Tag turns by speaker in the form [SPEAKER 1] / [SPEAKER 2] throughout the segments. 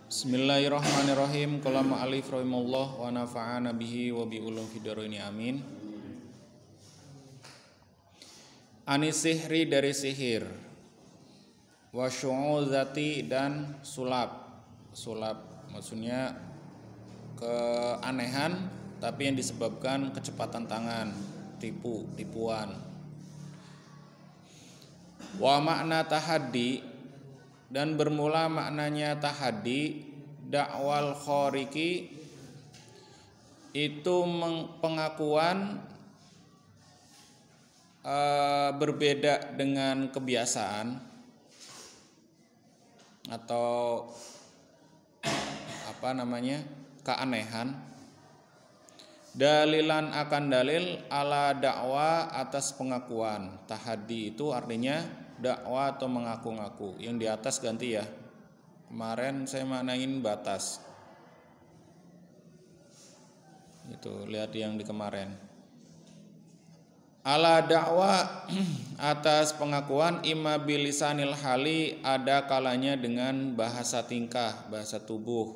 [SPEAKER 1] Bismillahirrahmanirrahim. Qala ma'alif rahimahullah wa nafa'ana bihi wa bi ulum fidaraini amin. Anis sihri dari sihir, wa syu'uzati dan sulap. Sulap maksudnya keanehan tapi yang disebabkan kecepatan tangan, tipuan. Wa makna tahaddi dan bermula maknanya tahaddi, dakwal khoriki itu pengakuan berbeda dengan kebiasaan atau keanehan. Dalilan akan dalil ala dakwa atas pengakuan. Tahaddi itu artinya dakwa atau mengaku-ngaku. Yang di atas ganti ya. Kemarin saya maknain batas. Itu lihat yang di kemarin. Ala dakwa atas pengakuan imma bilisanil hali, ada kalanya dengan bahasa tingkah, bahasa tubuh.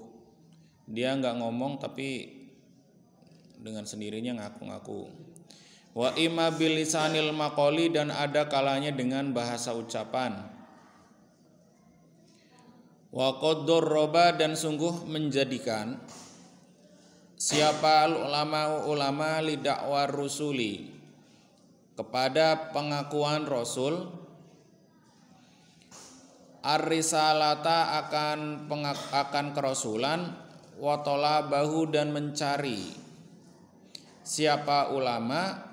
[SPEAKER 1] Dia enggak ngomong tapi dengan sendirinya ngaku-ngaku. Wa imma bilisanil maqoli, dan ada kalanya dengan bahasa ucapan. Wa qaddur roba, dan sungguh menjadikan siapa ulama li dakwar rusuli, kepada pengakuan rasul, ar-risalata akan kerasulan, wa talabahu, dan mencari siapa ulama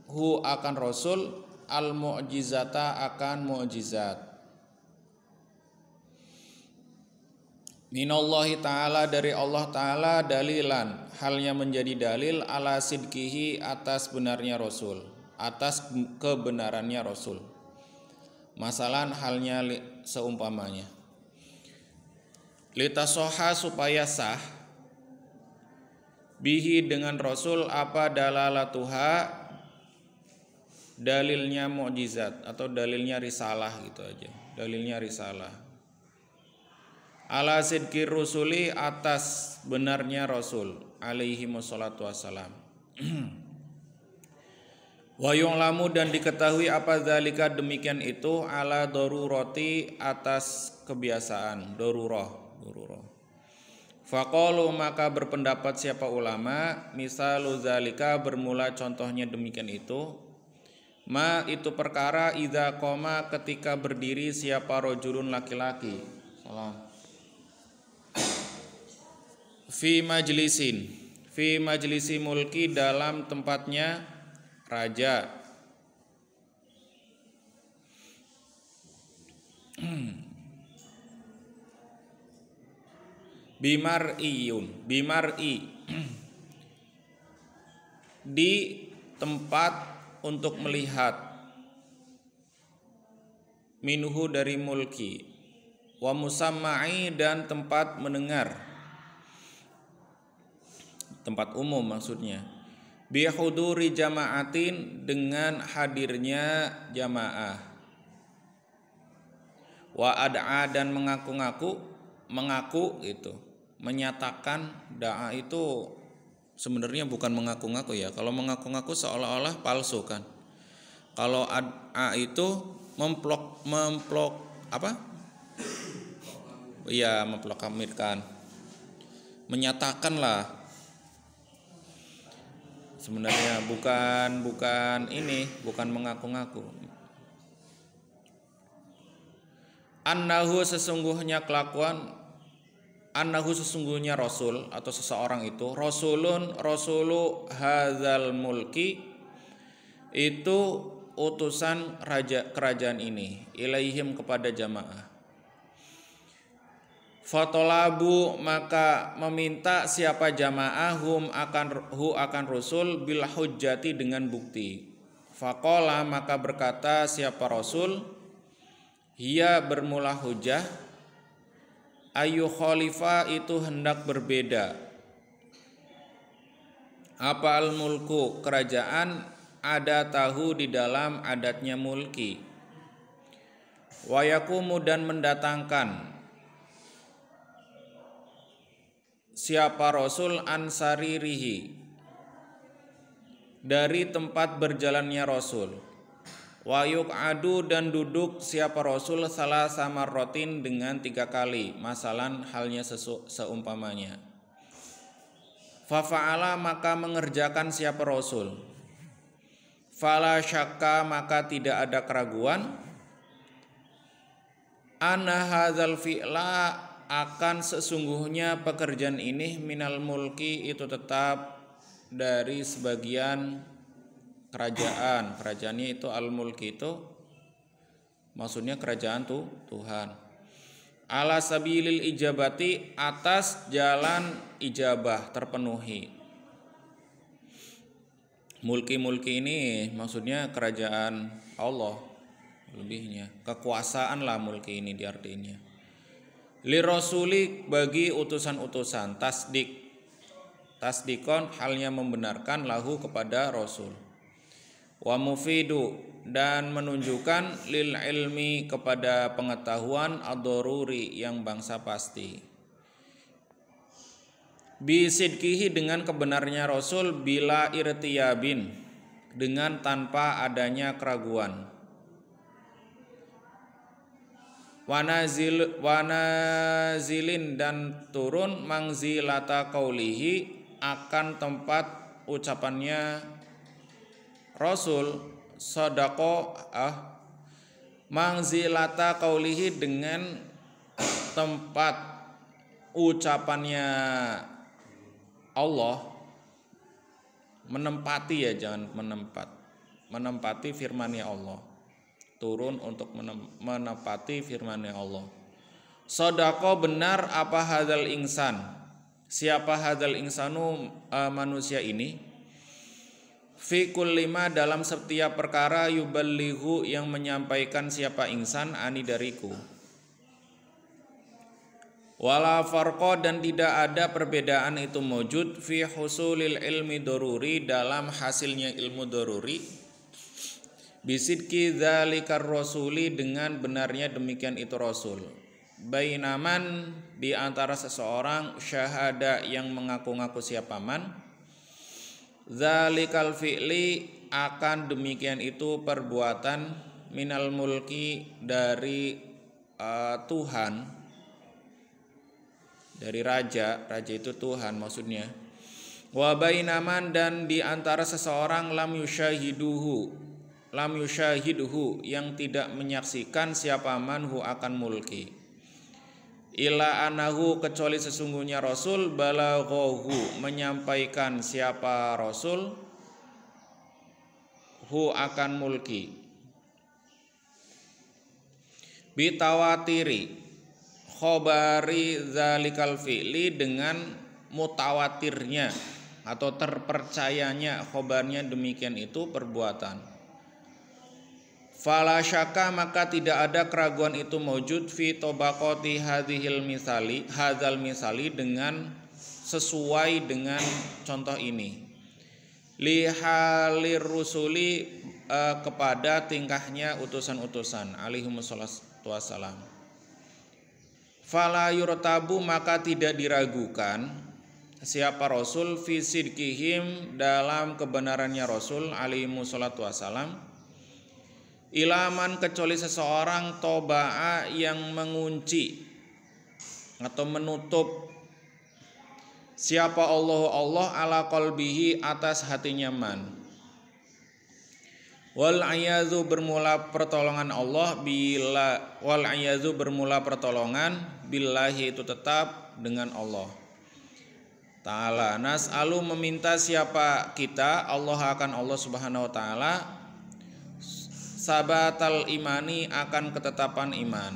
[SPEAKER 1] hu akan rasul, al mu'jizata akan mu'jizat, minallahi ta'ala dari Allah ta'ala, dalilan halnya menjadi dalil ala sidqihi atas benarnya rasul, atas kebenarannya rasul. Masalan halnya seumpamanya litasoha supaya sah, bihi dengan rasul apa dalalatuha, dalilnya mukjizat atau dalilnya risalah gitu aja. Dalilnya risalah. Ala sidqi rusuli, atas benarnya rasul alaihi wassalatu wassalam. Wa yu'lamu, dan diketahui apa zalika demikian itu, ala darurati atas kebiasaan, darurah. Faqalu, maka berpendapat siapa ulama, misalu zalika bermula contohnya demikian itu, ma itu perkara idza qoma ketika berdiri siapa rajulun laki-laki, salam, fi majlisi mulki dalam tempatnya raja, bimar'i di tempat untuk melihat, minhu dari mulki, wa musamma'i, dan tempat mendengar, tempat umum maksudnya, bi huduri jama'atin, dengan hadirnya jamaah, wa ad'a, dan mengaku itu, menyatakan. Da'a itu sebenarnya bukan mengaku-ngaku ya. Kalau mengaku-ngaku seolah-olah palsu kan. Kalau ad'a itu memproklamirkan, menyatakan lah. Sebenarnya bukan mengaku-ngaku. Annahu sesungguhnya rasul atau seseorang itu, rasulu hadzal mulki, itu utusan kerajaan ini, ilaihim kepada jamaah. Fatolabu, maka meminta siapa jamaah hu akan rasul bil hujjati, dengan bukti. Faqala, maka berkata siapa rasul, hiya bermula hujjah, ayu khalifah itu hendak berbeda, apa al mulku kerajaan, ada tahu di dalam adatnya mulki, wa yakumu dan mendatangkan siapa Rasul ansaririhi dari tempat berjalannya Rasul. Wa yuq'adu dan duduk siapa Rasul salah samarrotin dengan 3 kali, masalan halnya seumpamanya. Fafa'ala maka mengerjakan siapa Rasul. Fala syakka maka tidak ada keraguan. Anna hadzal fi'la akan sesungguhnya pekerjaan ini minal mulki itu tetap dari sebagian kerajaan. Kerajaannya itu al-mulki itu maksudnya kerajaan Tuhan. Ala sabilil ijabati atas jalan ijabah terpenuhi. Mulki-mulki ini maksudnya kerajaan Allah lebihnya. Kekuasaan lah mulki ini diartinya. Li rasuli bagi utusan-utusan tasdikon halnya membenarkan lahu kepada Rasul. Wa mufidu dan menunjukkan lil ilmi kepada pengetahuan ad-daruri yang bangsa pasti. Bisidkihi dengan kebenarnya Rasul bila irtiyabin dengan tanpa adanya keraguan. Wanazilin dan turun mangzilata qaulihi akan tempat ucapannya Rasul sodako mangzilata qaulihi dengan tempat ucapannya Allah menempati ya jangan menempati firman-Nya Allah. Turun untuk menepati firman-Nya Allah. Sodako benar apa hadzal insan? Siapa hadzal insanu manusia ini? Fi kulli ma dalam setiap perkara yuballighu yang menyampaikan siapa insan ani dariku. Wala farqa dan tidak ada perbedaan itu mewujud fi husulil ilmi daruri dalam hasilnya ilmu daruri. Bisidki dzalikar rasuli dengan benarnya demikian itu Rasul. Bainaman di antara seseorang syahada yang mengaku-ngaku siapa man. Dzalikal fi'li akan demikian itu perbuatan minal mulki dari Tuhan. Dari raja itu Tuhan maksudnya. Wa bainaman dan di antara seseorang lam yusyahidhu yang tidak menyaksikan siapa manhu akan mulki. Ila anahu kecuali sesungguhnya Rasul balaghahu menyampaikan siapa Rasul hu akan mulki. Bitawatiri khobari zalikal fi'li dengan mutawatirnya atau terpercayanya khobarnya demikian itu perbuatan. Fala syaka maka tidak ada keraguan itu mewujud fi tobaqoti hadzal misali dengan sesuai dengan contoh ini. Li halir rusuli kepada tingkahnya utusan-utusan alaihimussalatu wassalam. Fala yurtabu maka tidak diragukan siapa Rasul fi sidqihim dalam kebenarannya Rasul alaihimussalatu wassalam. Ilaman kecuali seseorang toba'a yang mengunci atau menutup siapa Allah ala qalbihi atas hatinya man. Wal ayazu bermula pertolongan Allah billahi itu tetap dengan Allah Ta'ala. Nas'alu meminta siapa kita Allah akan Allah Subhanahu wa taala sabatal imani akan ketetapan iman.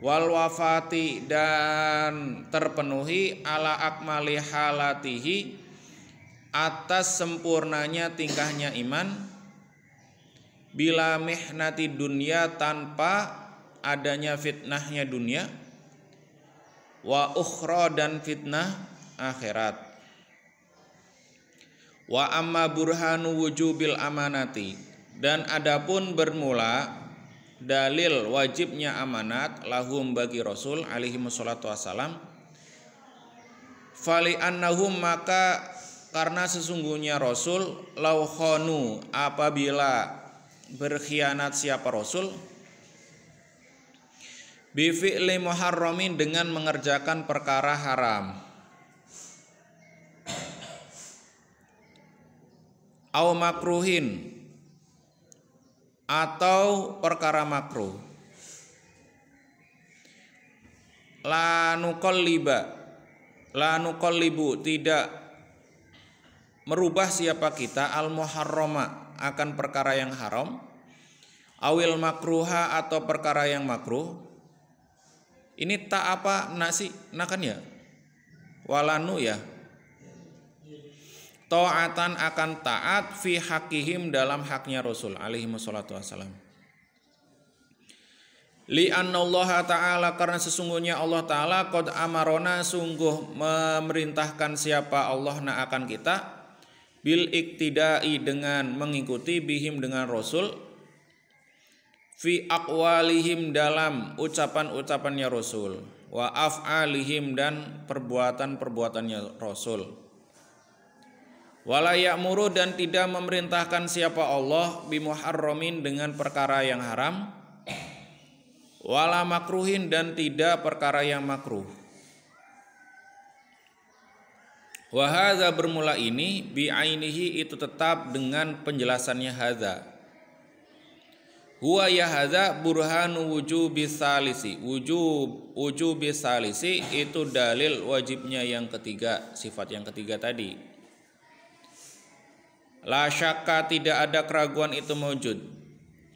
[SPEAKER 1] Wal wafati dan terpenuhi ala akmali halatihi atas sempurnanya tingkahnya iman. Bila mihnati dunia tanpa adanya fitnahnya dunia. Wa ukhra dan fitnah akhirat. Wa amma burhanu wujubil amanati dan adapun bermula dalil wajibnya amanat lahum bagi Rasul alaihi wassalatu wassalam. Fali annahum maka karena sesungguhnya Rasul lau khanu apabila berkhianat siapa Rasul bi fi'li muharramin dengan mengerjakan perkara haram au makruhin atau perkara makruh la nuqallibu tidak merubah siapa kita al muharrama akan perkara yang haram awil makruha atau perkara yang makruh. Ini tak apa nasi nakan ya walanu ya ta'atan akan taat fi hakihim dalam haknya Rasul alaihi wassalatu wassalam. Li annallaha ta'ala karena sesungguhnya Allah ta'ala qad amarona sungguh memerintahkan siapa Allah na akan kita bil iktidai dengan mengikuti bihim dengan Rasul fi aqwalihim dalam ucapan-ucapannya Rasul wa af'alihim dan perbuatan-perbuatannya Rasul. Wala ya'muru dan tidak memerintahkan siapa Allah bimuharramin dengan perkara yang haram wala makruhin dan tidak perkara yang makruh. Wa hadza bermula ini bi'ainihi itu tetap dengan penjelasannya hadza. Huwa ya hadza burhanu wujubis salisi. Wujubis salisi itu dalil wajibnya yang ketiga, sifat yang ketiga tadi. La syakka tidak ada keraguan itu mewujud.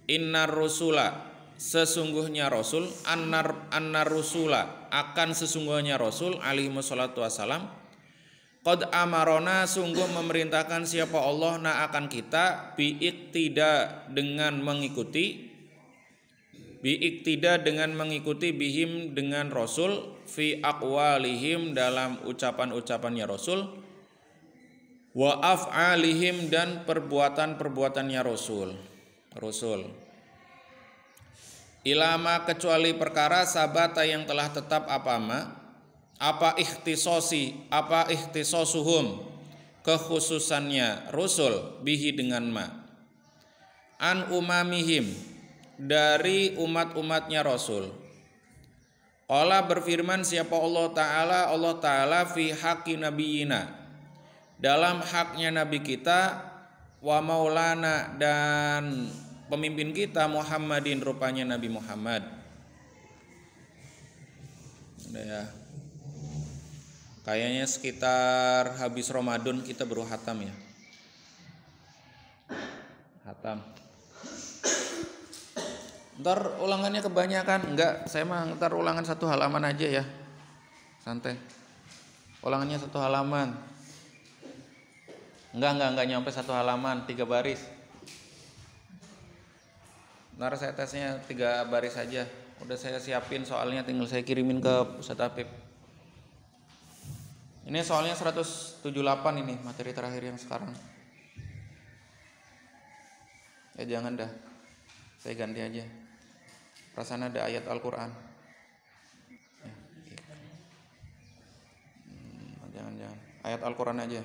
[SPEAKER 1] Innar rusula sesungguhnya Rasul annar rusula akan sesungguhnya Rasul alaihi wassalatu wassalam qad amarona sungguh memerintahkan siapa Allah na akan kita biiktida dengan mengikuti bihim dengan Rasul fi aqwalihim dalam ucapan-ucapannya Rasul wa af'alihim dan perbuatan-perbuatannya Rasul ilama kecuali perkara sabata yang telah tetap apa ikhtisosuhum kekhususannya Rasul bihi dengan ma an umamihim dari umat-umatnya Rasul. Allah berfirman siapa Allah Ta'ala fi haqqi nabiyina dalam haknya Nabi kita wa maulana dan pemimpin kita Muhammadin rupanya Nabi Muhammad. Udah ya. Kayaknya sekitar habis Ramadan kita baru hatam ya. Hatam. Ntar ulangannya kebanyakan. Enggak, saya mah ntar ulangan satu halaman aja ya. Santai. Ulangannya satu halaman. Enggak nyampe satu halaman, 3 baris. Ntar saya tesnya 3 baris saja. Udah saya siapin soalnya, tinggal saya kirimin ke Ustadz Apip. Ini soalnya 178 ini materi terakhir yang sekarang. Ya jangan dah, saya ganti aja. Perasaan ada ayat Al-Quran. Ya, jangan ayat Al-Quran aja.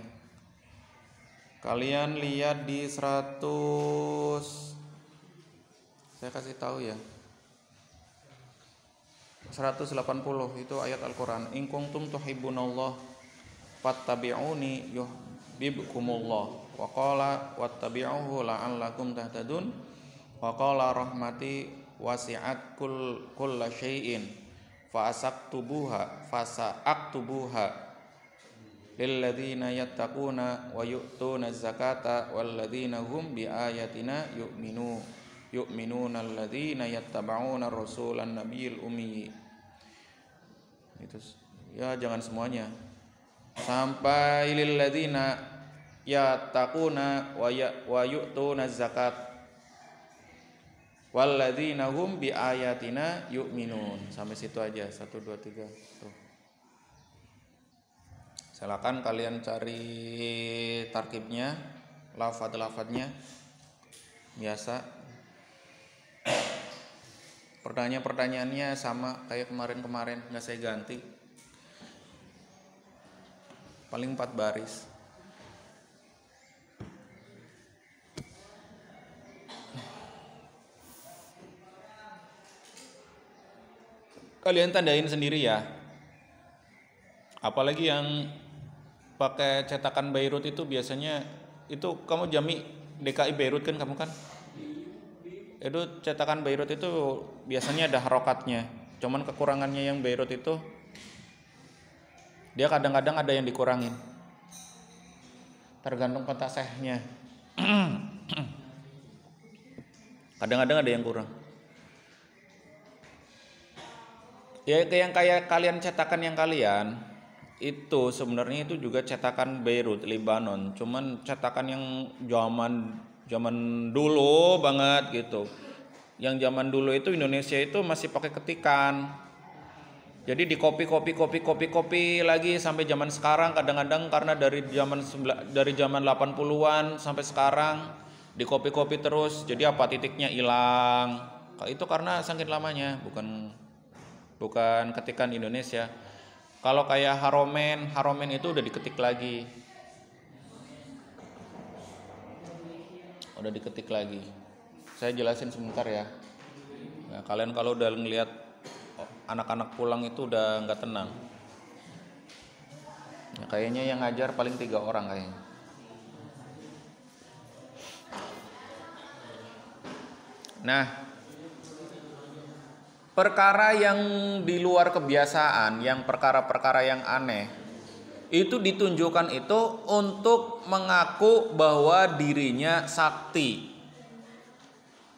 [SPEAKER 1] Kalian lihat di 100, saya kasih tahu ya, 180 itu ayat Al-Quran. In kuntum tuhibbunallah fattabi'uni yuhibbukumullah wa qala wattabi'uhu la'allakum tahtadun wa qala rahmati wasi'at kulla syai'in fasaktubuha lilladzina yattaquna wa yu'tuna zakata walladzina hum biayatina yu'minuna alladzina yattaba'una rasulan nabiyil ummi. Itu ya jangan semuanya. Sampai lilladzina yattaquna wa yu'tuna zakat walladzina hum biayatina yu'minun. Sampai situ aja 1 2 3 tuh. Silakan kalian cari tarkibnya, lafadz-lafadznya biasa. Pertanyaan-pertanyaannya sama kayak kemarin-kemarin, nggak saya ganti. Paling 4 baris. Kalian tandain sendiri ya. Apalagi yang pakai cetakan Beirut itu biasanya itu kamu Jami DKI Beirut kan kamu kan? Itu cetakan Beirut itu biasanya ada harokatnya. Cuman kekurangannya yang Beirut itu dia kadang-kadang ada yang dikurangin. Tergantung kota sehnya. Kadang-kadang ada yang kurang. Ya kayak kalian cetakan yang kalian itu sebenarnya itu juga cetakan Beirut, Lebanon. Cuman cetakan yang zaman dulu banget gitu. Yang zaman dulu itu Indonesia itu masih pakai ketikan. Jadi di kopi lagi sampai zaman sekarang kadang-kadang karena dari zaman 80-an sampai sekarang di kopi terus. Jadi apa titiknya hilang. Itu karena saking lamanya, bukan ketikan Indonesia. Kalau kayak Haromen itu udah diketik lagi. Udah diketik lagi. Saya jelasin sebentar ya. Nah, kalian kalau udah ngelihat anak-anak pulang itu udah nggak tenang. Ya, kayaknya yang ngajar paling 3 orang kayaknya. Nah, perkara yang di luar kebiasaan, yang perkara-perkara yang aneh, itu ditunjukkan itu untuk mengaku bahwa dirinya sakti.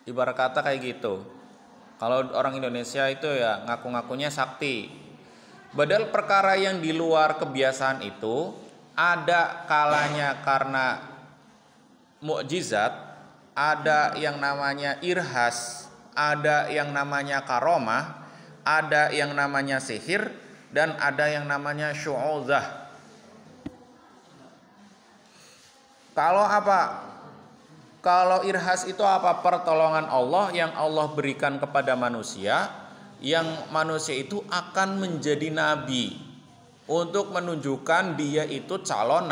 [SPEAKER 1] Ibarat kata kayak gitu. Kalau orang Indonesia itu ya ngaku-ngakunya sakti. Padahal perkara yang di luar kebiasaan itu ada kalanya karena mukjizat, ada yang namanya irhas, ada yang namanya karomah, ada yang namanya sihir, dan ada yang namanya syu'udzah. Kalau apa? Kalau irhas itu apa? Pertolongan Allah yang Allah berikan kepada manusia, yang manusia itu akan menjadi nabi untuk menunjukkan dia itu calon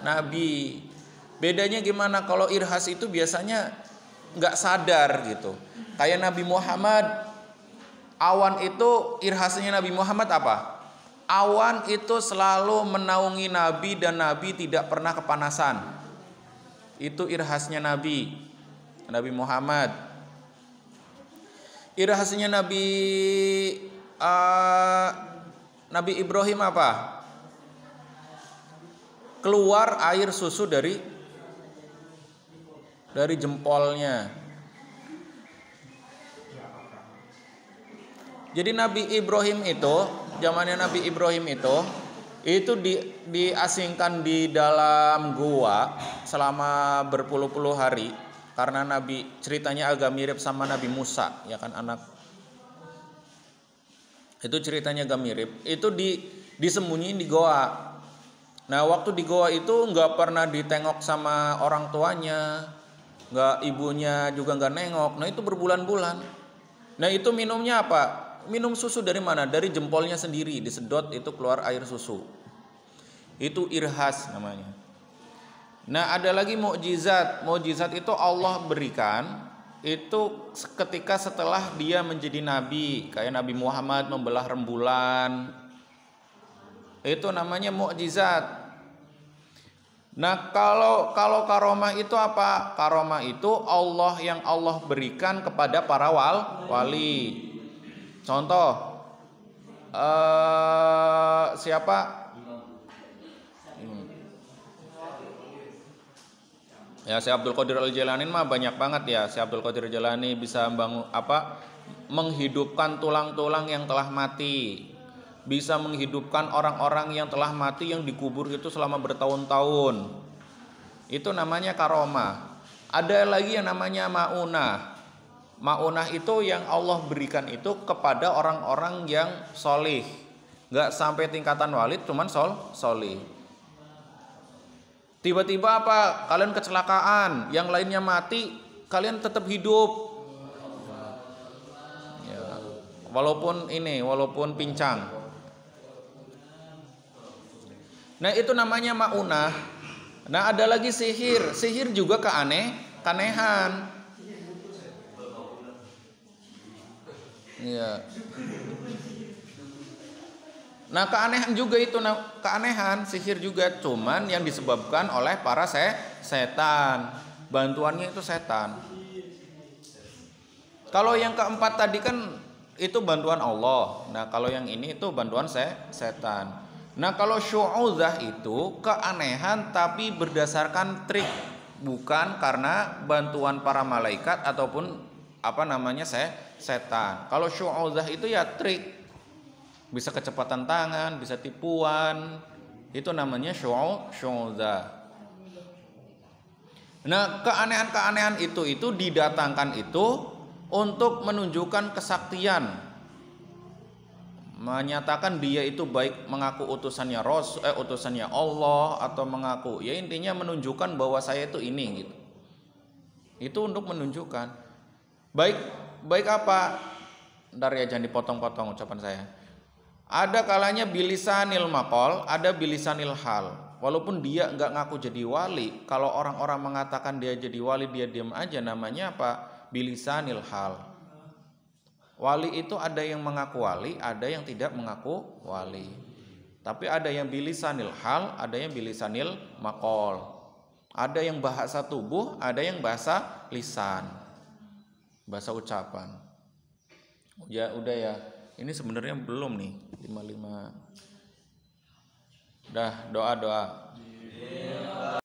[SPEAKER 1] nabi. Bedanya gimana? Kalau irhas itu biasanya nggak sadar gitu. Kayak Nabi Muhammad, awan itu irhasnya Nabi Muhammad apa? Awan itu selalu menaungi Nabi dan Nabi tidak pernah kepanasan. Itu irhasnya Nabi Muhammad. Irhasnya Nabi Ibrahim apa? Keluar air susu dari jempolnya. Jadi Nabi Ibrahim itu, zamannya Nabi Ibrahim itu diasingkan di dalam gua selama berpuluh-puluh hari karena Nabi ceritanya agak mirip sama Nabi Musa, ya kan anak. Itu ceritanya agak mirip. Itu disembunyiin di goa. Nah, waktu di goa itu nggak pernah ditengok sama orang tuanya, nggak ibunya juga nggak nengok. Nah, itu berbulan-bulan. Nah, itu minumnya apa? Minum susu dari mana? Dari jempolnya sendiri, disedot itu keluar air susu. Itu irhas namanya. Nah, ada lagi mukjizat. Mukjizat itu Allah berikan itu ketika setelah dia menjadi nabi, kayak Nabi Muhammad membelah rembulan. Itu namanya mukjizat. Nah, kalau karomah itu apa? Karomah itu Allah yang Allah berikan kepada para wali. Contoh siapa? Ya, Syekh Abdul Qadir Al-Jailani mah banyak banget ya. Syekh Abdul Qadir Al-Jailani bisa menghidupkan tulang-tulang yang telah mati. Bisa menghidupkan orang-orang yang telah mati yang dikubur itu selama bertahun-tahun. Itu namanya karomah. Ada lagi yang namanya maunah. Maunah itu yang Allah berikan itu kepada orang-orang yang solih. Gak sampai tingkatan walid, cuman solih. Tiba-tiba apa? Kalian kecelakaan, yang lainnya mati, kalian tetap hidup. Ya. walaupun pincang. Nah, itu namanya maunah. Nah, ada lagi sihir. Sihir juga keanehan. Iya. Nah, keanehan juga itu, keanehan sihir juga, cuman yang disebabkan oleh para setan. Bantuannya itu setan. Kalau yang keempat tadi kan itu bantuan Allah. Nah, kalau yang ini itu bantuan setan. Nah, kalau syu'udzah itu keanehan tapi berdasarkan trik, bukan karena bantuan para malaikat ataupun setan. Kalau syu'udzah itu ya trik. Bisa kecepatan tangan, bisa tipuan. Itu namanya syu'udzah. Nah, keanehan-keanehan itu didatangkan itu untuk menunjukkan kesaktian, menyatakan dia itu baik mengaku utusannya Allah atau mengaku, ya intinya menunjukkan bahwa saya itu ini gitu. Itu untuk menunjukkan baik apa. Ntar ya, jangan dipotong-potong ucapan saya. Ada kalanya bilisanil maqal, ada bilisanil hal. Walaupun dia enggak ngaku jadi wali, kalau orang-orang mengatakan dia jadi wali, dia diam aja, namanya apa? Bilisanil hal. Wali itu ada yang mengaku wali, ada yang tidak mengaku wali. Tapi ada yang bilisanil hal, ada yang bilisanil maqal. Ada yang bahasa tubuh, ada yang bahasa lisan. Bahasa ucapan. Ya udah ya. Ini sebenarnya belum nih 55. Dah, doa.